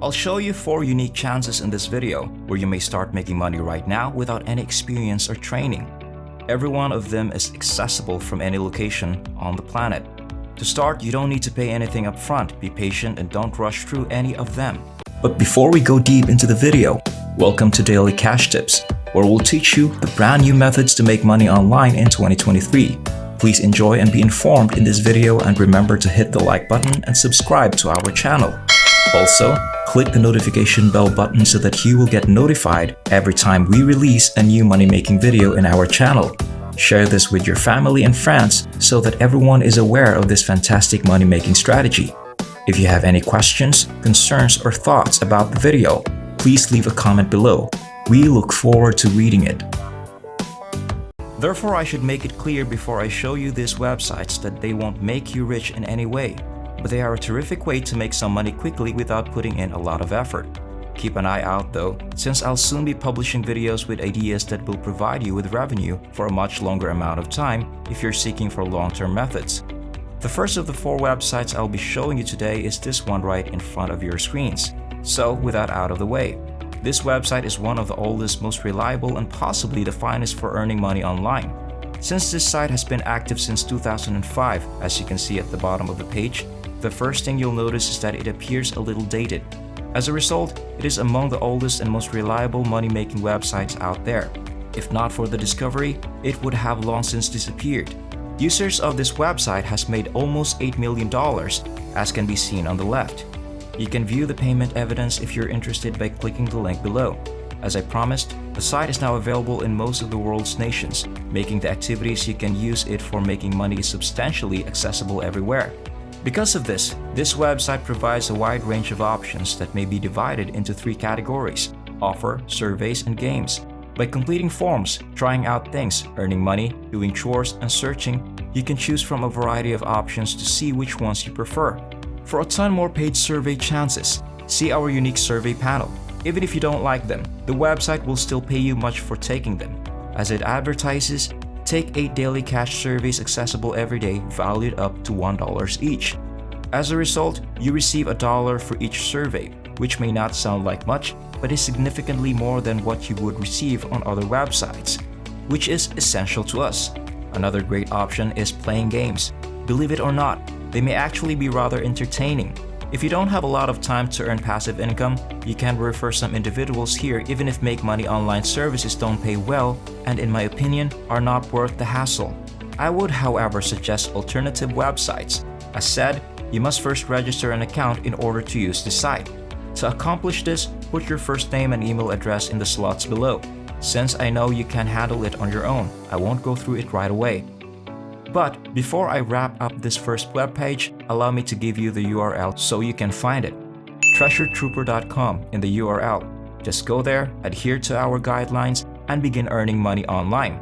I'll show you 4 unique chances in this video where you may start making money right now without any experience or training. Every one of them is accessible from any location on the planet. To start, you don't need to pay anything up front. Be patient and don't rush through any of them. But before we go deep into the video, welcome to Daily Cash Tips, where we'll teach you the brand new methods to make money online in 2023. Please enjoy and be informed in this video, and remember to hit the like button and subscribe to our channel. Also, click the notification bell button so that you will get notified every time we release a new money-making video in our channel. Share this with your family and friends so that everyone is aware of this fantastic money-making strategy. If you have any questions, concerns, or thoughts about the video, please leave a comment below. We look forward to reading it. Therefore, I should make it clear before I show you these websites that they won't make you rich in any way, but they are a terrific way to make some money quickly without putting in a lot of effort. Keep an eye out though, since I'll soon be publishing videos with ideas that will provide you with revenue for a much longer amount of time if you're seeking for long-term methods. The first of the 4 websites I'll be showing you today is this one right in front of your screens. So, with that out of the way, this website is one of the oldest, most reliable, and possibly the finest for earning money online. Since this site has been active since 2005, as you can see at the bottom of the page, the first thing you'll notice is that it appears a little dated. As a result, it is among the oldest and most reliable money-making websites out there. If not for the discovery, it would have long since disappeared. Users of this website has made almost $8 million, as can be seen on the left. You can view the payment evidence if you're interested by clicking the link below. As I promised, the site is now available in most of the world's nations, making the activities you can use it for making money substantially accessible everywhere. Because of this website provides a wide range of options that may be divided into 3 categories: offer, surveys, and games. By completing forms, trying out things, earning money, doing chores, and searching, you can choose from a variety of options to see which ones you prefer. For a ton more paid survey chances, see our unique survey panel. Even if you don't like them, the website will still pay you much for taking them. As it advertises, take 8 daily cash surveys accessible every day, valued up to $1 each. As a result, you receive $1 for each survey, which may not sound like much, but is significantly more than what you would receive on other websites, which is essential to us. Another great option is playing games. Believe it or not, they may actually be rather entertaining. If you don't have a lot of time to earn passive income, you can refer some individuals here even if make money online services don't pay well and, in my opinion, are not worth the hassle. I would, however, suggest alternative websites. As said, you must first register an account in order to use the site. To accomplish this, put your first name and email address in the slots below. Since I know you can handle it on your own, I won't go through it right away. But before I wrap up this first webpage, allow me to give you the URL so you can find it. treasuretrooper.com in the URL. Just go there, adhere to our guidelines, and begin earning money online.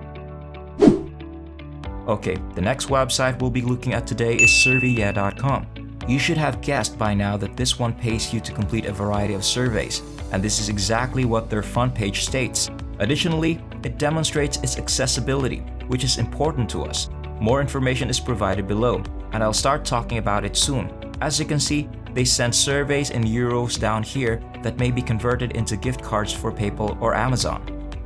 Okay, the next website we'll be looking at today is surveytime.com. You should have guessed by now that this one pays you to complete a variety of surveys, and this is exactly what their front page states. Additionally, it demonstrates its accessibility, which is important to us. More information is provided below, and I'll start talking about it soon. As you can see, they send surveys in euros down here that may be converted into gift cards for PayPal or Amazon.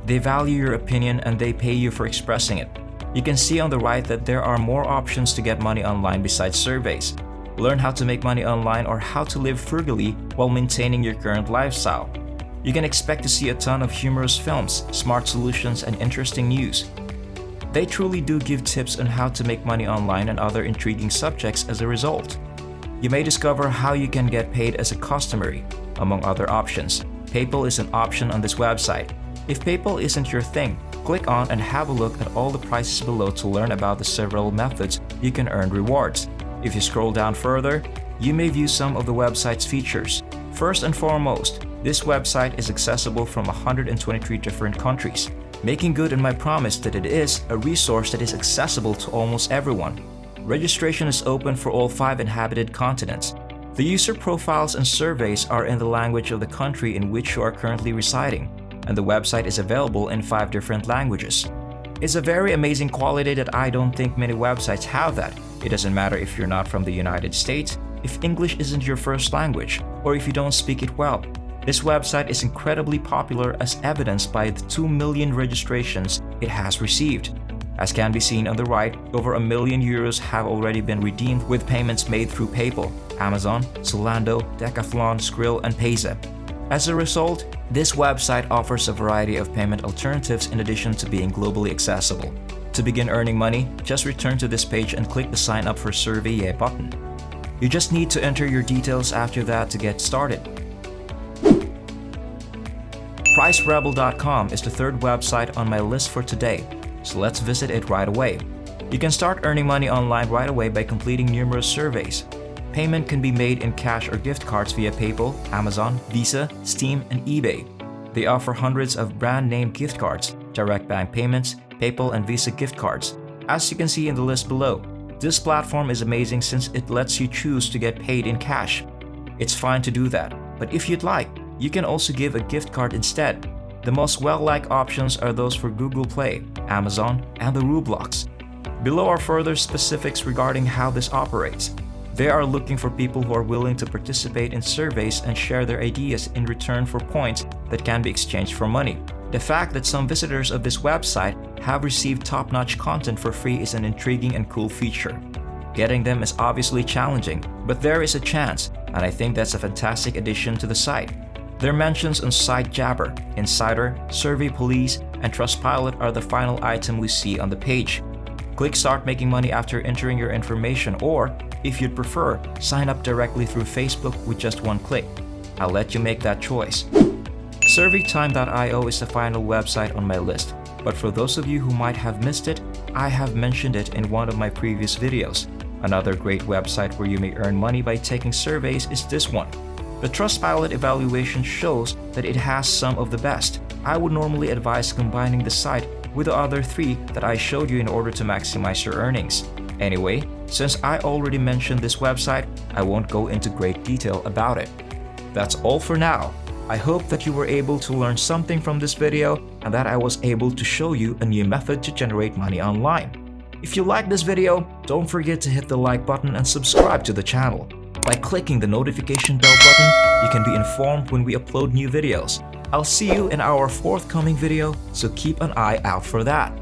They value your opinion and they pay you for expressing it. You can see on the right that there are more options to get money online besides surveys. Learn how to make money online or how to live frugally while maintaining your current lifestyle. You can expect to see a ton of humorous films, smart solutions, and interesting news. They truly do give tips on how to make money online and other intriguing subjects as a result. You may discover how you can get paid as a customer, among other options. PayPal is an option on this website. If PayPal isn't your thing, click on and have a look at all the prices below to learn about the several methods you can earn rewards. If you scroll down further, you may view some of the website's features. First and foremost, this website is accessible from 123 different countries, making good on my promise that it is a resource that is accessible to almost everyone. Registration is open for all 5 inhabited continents. The user profiles and surveys are in the language of the country in which you are currently residing, and the website is available in 5 different languages. It's a very amazing quality that I don't think many websites have that. It doesn't matter if you're not from the United States, if English isn't your first language, or if you don't speak it well. This website is incredibly popular as evidenced by the 2 million registrations it has received. As can be seen on the right, over €1 million have already been redeemed with payments made through PayPal, Amazon, Zalando, Decathlon, Skrill, and Payza. As a result, this website offers a variety of payment alternatives in addition to being globally accessible. To begin earning money, just return to this page and click the Sign Up for Survey button. You just need to enter your details after that to get started. PriceRebel.com is the third website on my list for today, so let's visit it right away. You can start earning money online right away by completing numerous surveys. Payment can be made in cash or gift cards via PayPal, Amazon, Visa, Steam, and eBay. They offer hundreds of brand-name gift cards, direct bank payments, PayPal and Visa gift cards. As you can see in the list below, this platform is amazing since it lets you choose to get paid in cash. It's fine to do that, but if you'd like, you can also give a gift card instead. The most well-liked options are those for Google Play, Amazon, and the Roblox. Below are further specifics regarding how this operates. They are looking for people who are willing to participate in surveys and share their ideas in return for points that can be exchanged for money. The fact that some visitors of this website have received top-notch content for free is an intriguing and cool feature. Getting them is obviously challenging, but there is a chance, and I think that's a fantastic addition to the site. Their mentions on SiteJabber, Insider, Survey Police, and Trustpilot are the final item we see on the page. Click Start Making Money after entering your information, or, if you'd prefer, sign up directly through Facebook with just one click. I'll let you make that choice. Surveytime.io is the final website on my list, but for those of you who might have missed it, I have mentioned it in one of my previous videos. Another great website where you may earn money by taking surveys is this one. The Trustpilot evaluation shows that it has some of the best. I would normally advise combining the site with the other three that I showed you in order to maximize your earnings. Anyway, since I already mentioned this website, I won't go into great detail about it. That's all for now. I hope that you were able to learn something from this video and that I was able to show you a new method to generate money online. If you liked this video, don't forget to hit the like button and subscribe to the channel. By clicking the notification bell button, you can be informed when we upload new videos. I'll see you in our forthcoming video, so keep an eye out for that.